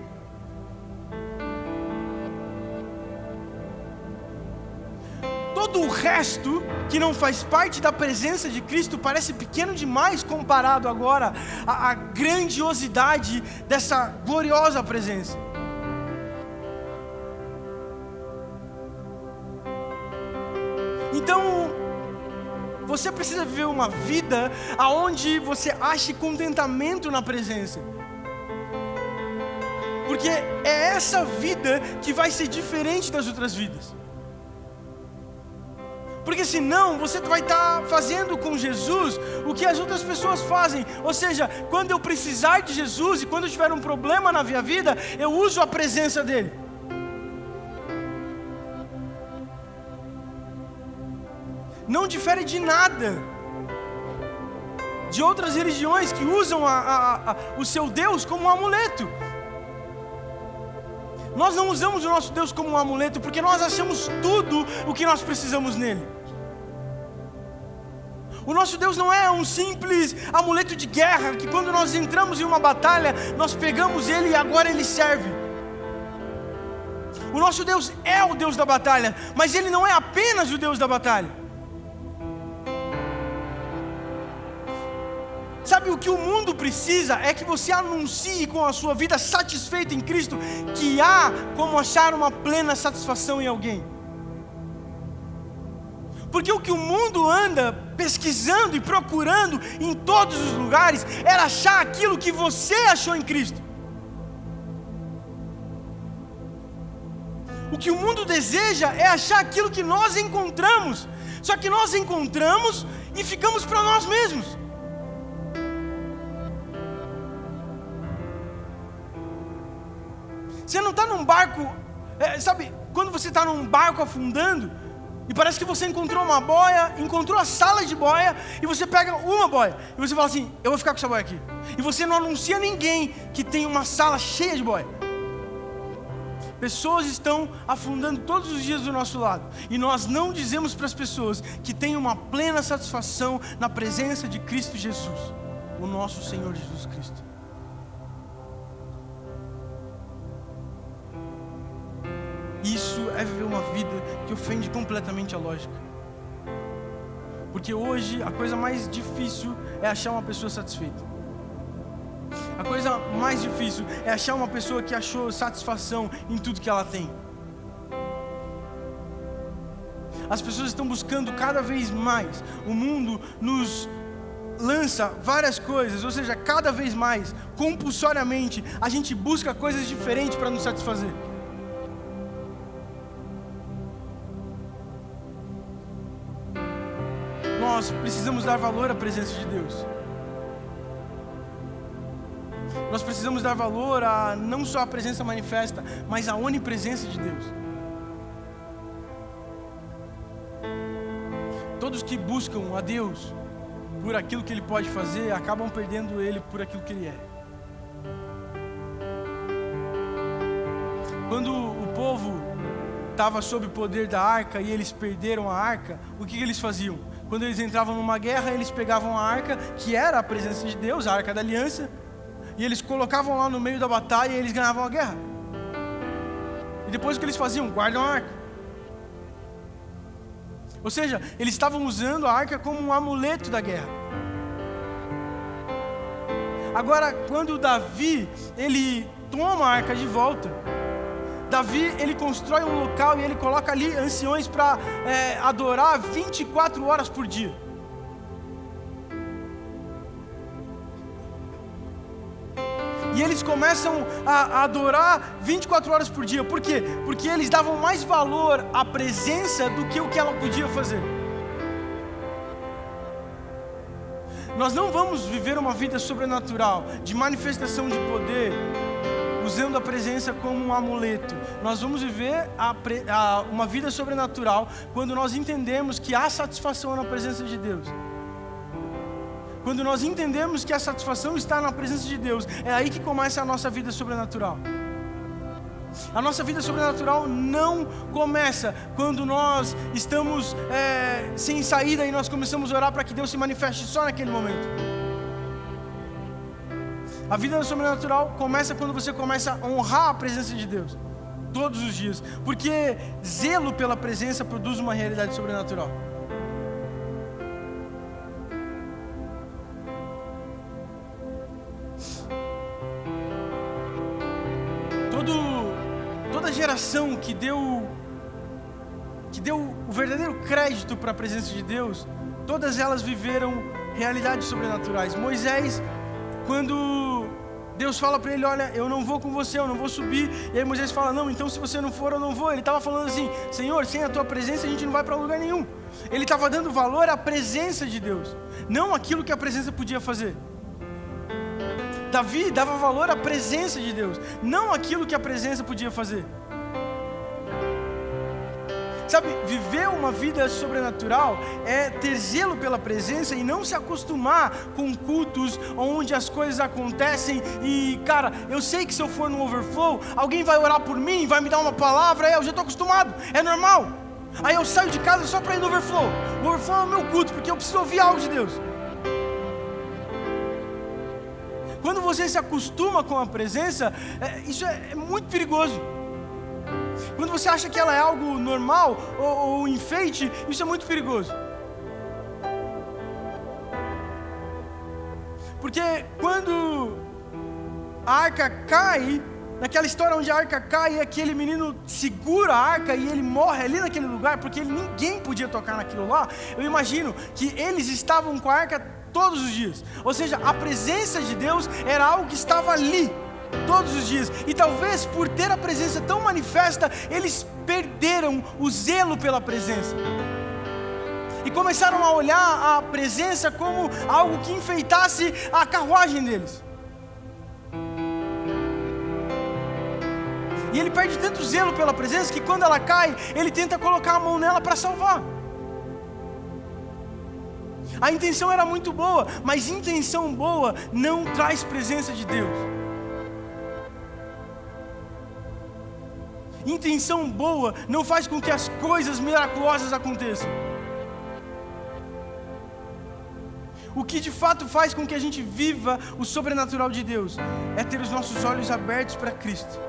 Todo o resto que não faz parte da presença de Cristo parece pequeno demais comparado agora à grandiosidade dessa gloriosa presença. Então, você precisa viver uma vida onde você ache contentamento na presença. Porque é essa vida que vai ser diferente das outras vidas. Porque senão você vai estar fazendo com Jesus o que as outras pessoas fazem. Ou seja, quando eu precisar de Jesus e quando eu tiver um problema na minha vida, eu uso a presença dEle. Não difere de nada de outras religiões que usam o seu Deus como um amuleto. Nós não usamos o nosso Deus como um amuleto porque nós achamos tudo o que nós precisamos nele. O nosso Deus não é um simples amuleto de guerra que quando nós entramos em uma batalha, nós pegamos ele e agora ele serve. O nosso Deus é o Deus da batalha, mas ele não é apenas o Deus da batalha. Sabe, o que o mundo precisa é que você anuncie com a sua vida satisfeita em Cristo que há como achar uma plena satisfação em alguém. Porque o que o mundo anda pesquisando e procurando em todos os lugares é achar aquilo que você achou em Cristo. O que o mundo deseja é achar aquilo que nós encontramos. Só que nós encontramos e ficamos para nós mesmos. Você não está num barco, sabe, quando você está num barco afundando, e parece que você encontrou uma boia, encontrou a sala de boia, e você pega uma boia, e você fala assim, eu vou ficar com essa boia aqui. E você não anuncia a ninguém que tem uma sala cheia de boia. Pessoas estão afundando todos os dias do nosso lado, e nós não dizemos para as pessoas que tem uma plena satisfação na presença de Cristo Jesus, o nosso Senhor Jesus Cristo. Isso é viver uma vida que ofende completamente a lógica. Porque hoje a coisa mais difícil é achar uma pessoa satisfeita. A coisa mais difícil é achar uma pessoa que achou satisfação em tudo que ela tem. As pessoas estão buscando cada vez mais. O mundo nos lança várias coisas, ou seja, cada vez mais, compulsoriamente, a gente busca coisas diferentes para nos satisfazer. Nós precisamos dar valor à presença de Deus. Nós precisamos dar valor a não só a presença manifesta, mas a onipresença de Deus. Todos que buscam a Deus por aquilo que Ele pode fazer, acabam perdendo Ele por aquilo que Ele é. Quando o povo estava sob o poder da arca e eles perderam a arca, o que eles faziam? Quando eles entravam numa guerra, eles pegavam a arca, que era a presença de Deus, a arca da aliança, e eles colocavam lá no meio da batalha e eles ganhavam a guerra. E depois o que eles faziam? Guardam a arca. Ou seja, eles estavam usando a arca como um amuleto da guerra. Agora, quando Davi, ele toma a arca de volta, Davi, ele constrói um local e ele coloca ali anciões para adorar 24 horas por dia. E eles começam a adorar 24 horas por dia. Por quê? Porque eles davam mais valor à presença do que o que ela podia fazer. Nós não vamos viver uma vida sobrenatural, de manifestação de poder, usando a presença como um amuleto. Nós vamos viver uma vida sobrenatural quando nós entendemos que há satisfação na presença de Deus. Quando nós entendemos que a satisfação está na presença de Deus, é aí que começa a nossa vida sobrenatural. A nossa vida sobrenatural não começa quando nós estamos sem saída e nós começamos a orar para que Deus se manifeste só naquele momento. A vida sobrenatural começa quando você começa a honrar a presença de Deus, todos os dias, porque zelo pela presença produz uma realidade sobrenatural. Toda geração que deu o verdadeiro crédito para a presença de Deus, todas elas viveram realidades sobrenaturais. Moisés, quando Deus fala para ele, olha, eu não vou com você, eu não vou subir. E aí Moisés fala, não, então se você não for, eu não vou. Ele estava falando assim, Senhor, sem a tua presença a gente não vai para lugar nenhum. Ele estava dando valor à presença de Deus, não aquilo que a presença podia fazer. Davi dava valor à presença de Deus, não aquilo que a presença podia fazer. Sabe, viver uma vida sobrenatural é ter zelo pela presença e não se acostumar com cultos onde as coisas acontecem e, cara, eu sei que se eu for no overflow, alguém vai orar por mim, vai me dar uma palavra, eu já estou acostumado, é normal. Aí eu saio de casa só para ir no overflow. O overflow é o meu culto, porque eu preciso ouvir algo de Deus. Quando você se acostuma com a presença, isso é muito perigoso. Quando você acha que ela é algo normal ou enfeite, isso é muito perigoso. Porque quando a arca cai, naquela história onde a arca cai, aquele menino segura a arca e ele morre ali naquele lugar, porque ninguém podia tocar naquilo lá. Eu imagino que eles estavam com a arca todos os dias. Ou seja, a presença de Deus era algo que estava ali. todos os dias. E talvez por ter a presença tão manifesta, eles perderam o zelo pela presença. E começaram a olhar a presença como algo que enfeitasse a carruagem deles. E ele perde tanto zelo pela presença que quando ela cai, ele tenta colocar a mão nela para salvar. A intenção era muito boa, mas intenção boa não traz presença de Deus. Intenção boa não faz com que as coisas miraculosas aconteçam. O que de fato faz com que a gente viva o sobrenatural de Deus é ter os nossos olhos abertos para Cristo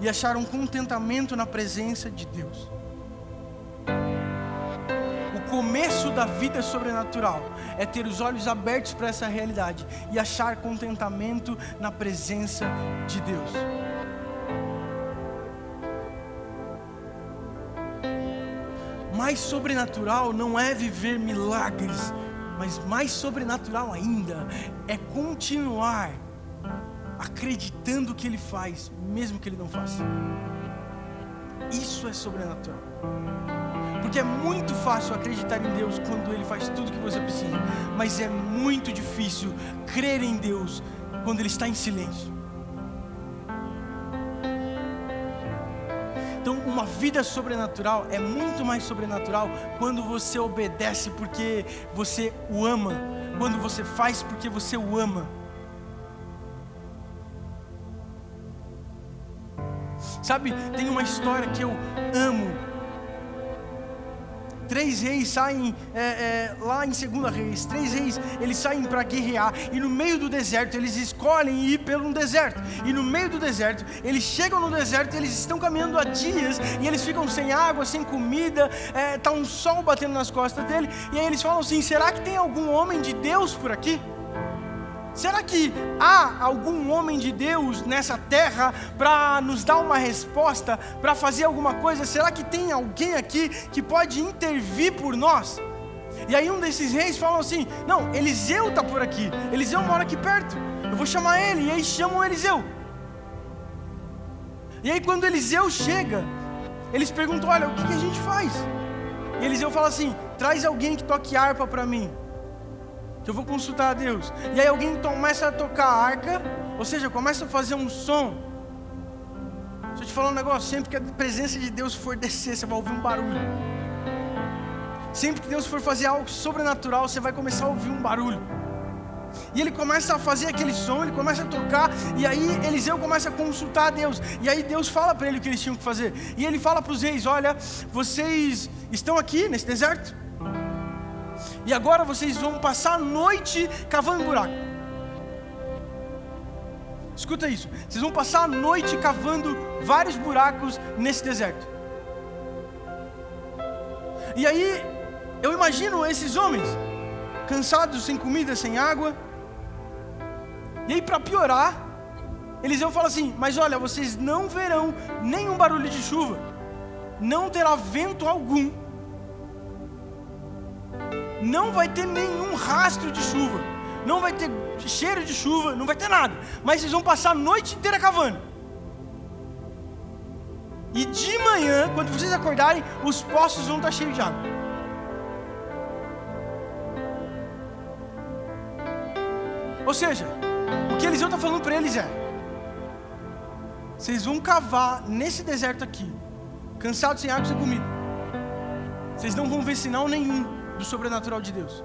e achar um contentamento na presença de Deus. O começo da vida sobrenatural é ter os olhos abertos para essa realidade e achar contentamento na presença de Deus. Mais sobrenatural não é viver milagres, mas mais sobrenatural ainda é continuar acreditando que Ele faz, mesmo que Ele não faça. Isso é sobrenatural. Porque é muito fácil acreditar em Deus quando Ele faz tudo o que você precisa, mas é muito difícil crer em Deus quando Ele está em silêncio. Então, uma vida sobrenatural é muito mais sobrenatural quando você obedece porque você o ama, quando você faz porque você o ama. Sabe, tem uma história que eu amo. 3 reis saem, lá em 2 Reis, 3 reis, eles saem para guerrear, e no meio do deserto, eles escolhem ir pelo deserto, e no meio do deserto, eles chegam no deserto, eles estão caminhando há dias, e eles ficam sem água, sem comida, tá um sol batendo nas costas dele, e aí eles falam assim: será que tem algum homem de Deus por aqui? Será que há algum homem de Deus nessa terra para nos dar uma resposta, para fazer alguma coisa? Será que tem alguém aqui que pode intervir por nós? E aí um desses reis fala assim: não, Eliseu está por aqui, Eliseu mora aqui perto, eu vou chamar ele. E aí chamam Eliseu. E aí quando Eliseu chega, eles perguntam: olha, o que a gente faz? E Eliseu fala assim: traz alguém que toque harpa para mim, que eu vou consultar a Deus. E aí alguém começa a tocar a arca, ou seja, começa a fazer um som. Deixa eu te falar um negócio: sempre que a presença de Deus for descer, você vai ouvir um barulho. Sempre que Deus for fazer algo sobrenatural, você vai começar a ouvir um barulho. E ele começa a fazer aquele som, ele começa a tocar, e aí Eliseu começa a consultar a Deus. E aí Deus fala para ele o que eles tinham que fazer. E ele fala para os reis: olha, vocês estão aqui nesse deserto, e agora vocês vão passar a noite cavando buraco. Escuta isso: vocês vão passar a noite cavando vários buracos nesse deserto. E aí eu imagino esses homens cansados, sem comida, sem água. E aí, para piorar, Eliseu fala assim: mas olha, vocês não verão nenhum barulho de chuva, não terá vento algum, não vai ter nenhum rastro de chuva, não vai ter cheiro de chuva, não vai ter nada, mas vocês vão passar a noite inteira cavando. E de manhã, quando vocês acordarem, os poços vão estar cheios de água. Ou seja, o que Eliseu está falando para eles é: vocês vão cavar nesse deserto aqui, cansados, sem água, sem comida, vocês não vão ver sinal nenhum do sobrenatural de Deus.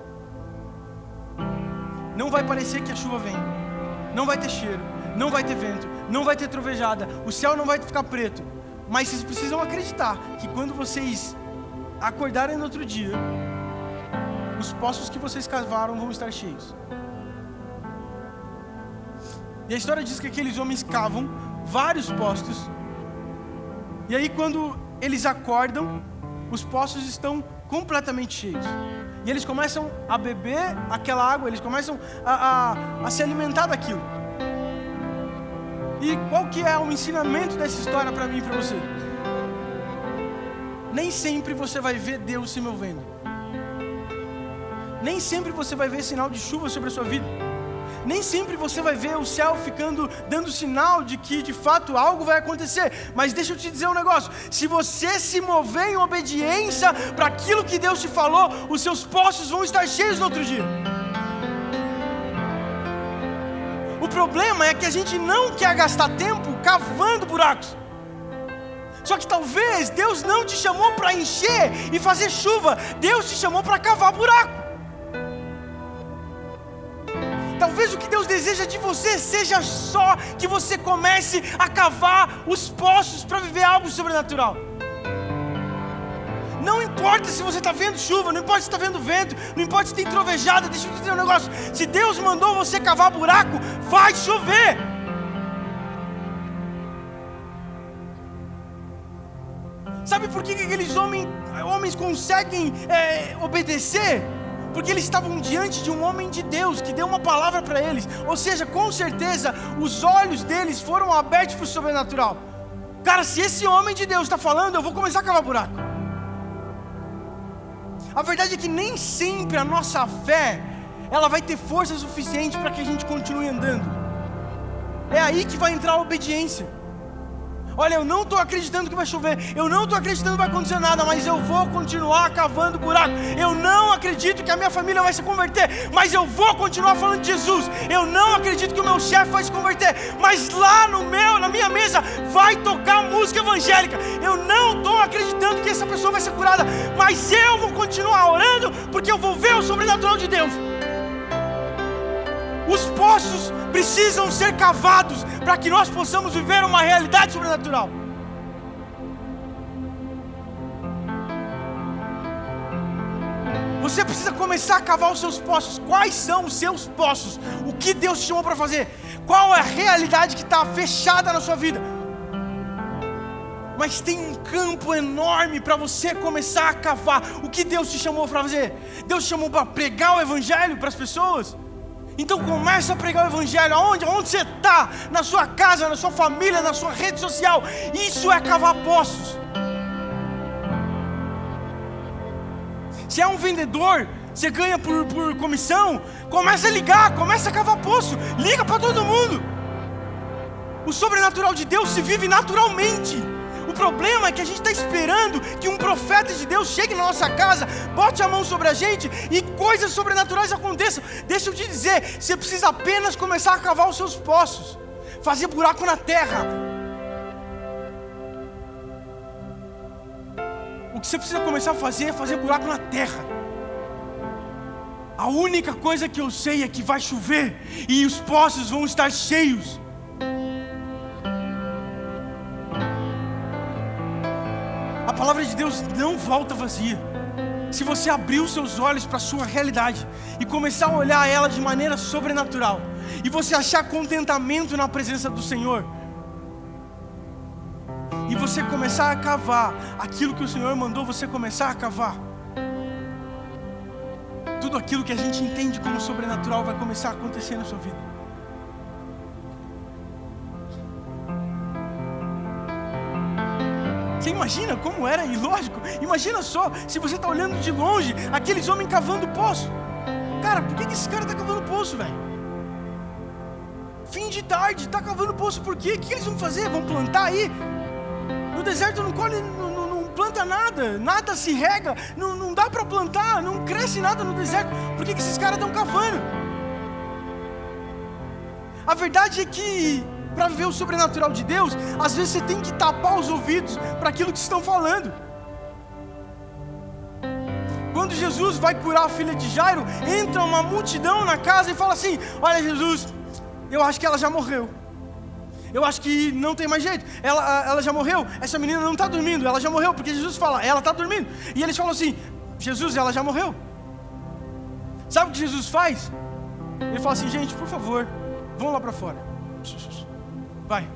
Não vai parecer que a chuva vem, não vai ter cheiro, não vai ter vento, não vai ter trovejada, o céu não vai ficar preto. Mas vocês precisam acreditar que quando vocês acordarem no outro dia, os poços que vocês cavaram vão estar cheios. E a história diz que aqueles homens cavam vários poços, e aí quando eles acordam, os poços estão completamente cheios. E eles começam a beber aquela água, eles começam a se alimentar daquilo. E qual que é o ensinamento dessa história para mim e para você? Nem sempre você vai ver Deus se movendo. Nem sempre você vai ver sinal de chuva sobre a sua vida. Nem sempre você vai ver o céu dando sinal de que de fato algo vai acontecer. Mas deixa eu te dizer um negócio: se você se mover em obediência para aquilo que Deus te falou, os seus poços vão estar cheios no outro dia. O problema é que a gente não quer gastar tempo cavando buracos. Só que talvez Deus não te chamou para encher e fazer chuva. Deus te chamou para cavar buraco. Talvez o que Deus deseja de você seja só que você comece a cavar os poços para viver algo sobrenatural. Não importa se você está vendo chuva, não importa se está vendo vento, não importa se tem trovejada. Deixa eu te dizer um negócio: se Deus mandou você cavar buraco, vai chover. Sabe por que aqueles homens conseguem obedecer? Porque eles estavam diante de um homem de Deus que deu uma palavra para eles. Ou seja, com certeza os olhos deles foram abertos para o sobrenatural. Cara, se esse homem de Deus está falando, eu vou começar a cavar buraco. A verdade é que nem sempre a nossa fé ela vai ter força suficiente para que a gente continue andando. É aí que vai entrar a obediência. Olha, eu não estou acreditando que vai chover, eu não estou acreditando que vai acontecer nada, mas eu vou continuar cavando buraco. Eu não acredito que a minha família vai se converter, mas eu vou continuar falando de Jesus. Eu não acredito que o meu chefe vai se converter, mas lá na minha mesa vai tocar música evangélica. Eu não estou acreditando que essa pessoa vai ser curada, mas eu vou continuar orando, porque eu vou ver o sobrenatural de Deus. Os poços precisam ser cavados para que nós possamos viver uma realidade sobrenatural. Você precisa começar a cavar os seus poços. Quais são os seus poços? O que Deus te chamou para fazer? Qual é a realidade que está fechada na sua vida? Mas tem um campo enorme para você começar a cavar. O que Deus te chamou para fazer? Deus te chamou para pregar o evangelho para as pessoas? Então começa a pregar o evangelho. Onde você está? Na sua casa, na sua família, na sua rede social. Isso é cavar poços. Se é um vendedor, você ganha por comissão, começa a ligar, começa a cavar poço. Liga para todo mundo. O sobrenatural de Deus se vive naturalmente. O problema é que a gente está esperando que um profeta de Deus chegue na nossa casa, bote a mão sobre a gente e coisas sobrenaturais aconteçam. Deixa eu te dizer, você precisa apenas começar a cavar os seus poços, fazer buraco na terra. O que você precisa começar a fazer é fazer buraco na terra. A única coisa que eu sei é que vai chover e os poços vão estar cheios. A palavra de Deus não volta vazia. Se você abrir os seus olhos para a sua realidade e começar a olhar ela de maneira sobrenatural, e você achar contentamento na presença do Senhor, e você começar a cavar aquilo que o Senhor mandou você começar a cavar, tudo aquilo que a gente entende como sobrenatural vai começar a acontecer na sua vida. Você imagina como era ilógico? Imagina só, se você está olhando de longe, aqueles homens cavando poço. Cara, por que esse cara está cavando poço, velho? Fim de tarde, está cavando poço por quê? O que eles vão fazer? Vão plantar aí? No deserto não colhe, não planta nada, nada se rega, não dá para plantar, não cresce nada no deserto. Por que esses caras estão cavando? A verdade é que para viver o sobrenatural de Deus, às vezes você tem que tapar os ouvidos para aquilo que estão falando. Quando Jesus vai curar a filha de Jairo, entra uma multidão na casa e fala assim: olha Jesus, eu acho que ela já morreu. Eu acho que não tem mais jeito. Ela já morreu, essa menina não está dormindo, ela já morreu, porque Jesus fala, ela está dormindo. E eles falam assim: Jesus, ela já morreu. Sabe o que Jesus faz? Ele fala assim: gente, por favor, vão lá para fora. Vai,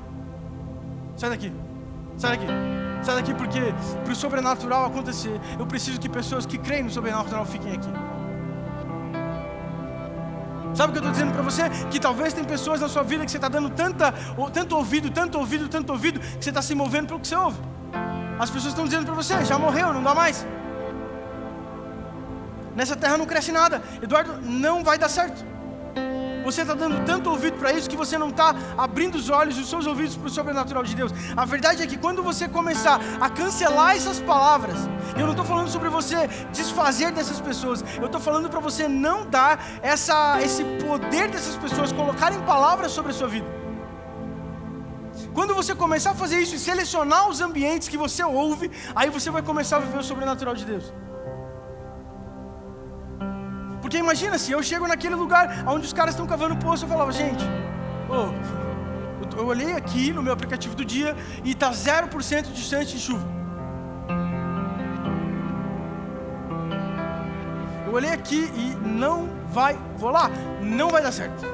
sai daqui, sai daqui, sai daqui, porque para o sobrenatural acontecer, eu preciso que pessoas que creem no sobrenatural fiquem aqui. Sabe o que eu estou dizendo para você? Que talvez tem pessoas na sua vida que você está dando tanto ouvido, que você está se movendo pelo que você ouve. As pessoas estão dizendo para você: já morreu, não dá mais. Nessa terra não cresce nada, Eduardo, não vai dar certo. Você está dando tanto ouvido para isso que você não está abrindo os olhos, os seus ouvidos para o sobrenatural de Deus. A verdade é que quando você começar a cancelar essas palavras, eu não estou falando sobre você desfazer dessas pessoas, eu estou falando para você não dar esse poder dessas pessoas colocarem palavras sobre a sua vida. Quando você começar a fazer isso e selecionar os ambientes que você ouve, aí você vai começar a viver o sobrenatural de Deus. Porque imagina, se eu chego naquele lugar onde os caras estão cavando poço, eu falava, gente, eu olhei aqui no meu aplicativo do dia e está 0% de chance de chuva. Eu olhei aqui e não vai rolar, não vai dar certo.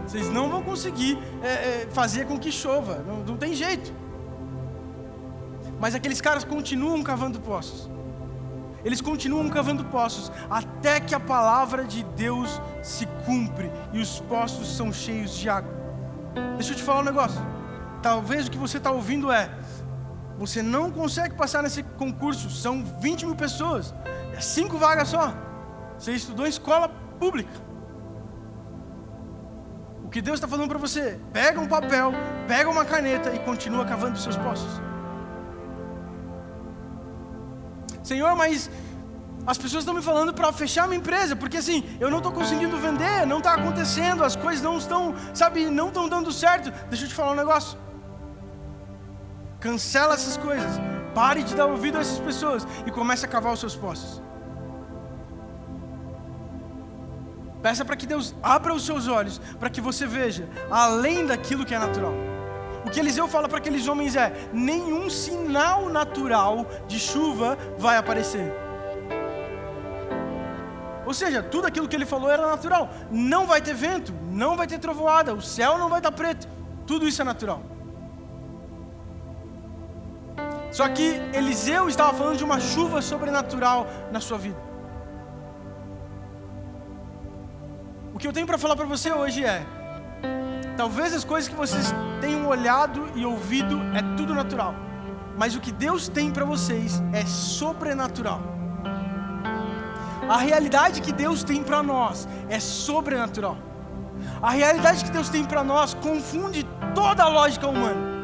Vocês não vão conseguir fazer com que chova, não tem jeito. Mas aqueles caras continuam cavando poços. Eles continuam cavando poços até que a palavra de Deus se cumpre e os poços são cheios de água. Deixa eu te falar um negócio. Talvez o que você está ouvindo você não consegue passar nesse concurso, são 20 mil pessoas, 5 vagas só. Você estudou em escola pública. O que Deus está falando para você? Pega um papel, pega uma caneta e continua cavando os seus poços. Senhor, mas as pessoas estão me falando para fechar minha empresa, porque assim, eu não estou conseguindo vender, não está acontecendo, as coisas não estão, não estão dando certo. Deixa eu te falar um negócio. Cancela essas coisas, pare de dar ouvido a essas pessoas e comece a cavar os seus poços. Peça para que Deus abra os seus olhos, para que você veja além daquilo que é natural. O que Eliseu fala para aqueles homens nenhum sinal natural de chuva vai aparecer. Ou seja, tudo aquilo que ele falou era natural. Não vai ter vento, não vai ter trovoada, o céu não vai estar preto. Tudo isso é natural. Só que Eliseu estava falando de uma chuva sobrenatural na sua vida. O que eu tenho para falar para você hoje talvez as coisas que vocês tenham olhado e ouvido é tudo natural, mas o que Deus tem para vocês é sobrenatural. A realidade que Deus tem para nós é sobrenatural. A realidade que Deus tem para nós confunde toda a lógica humana.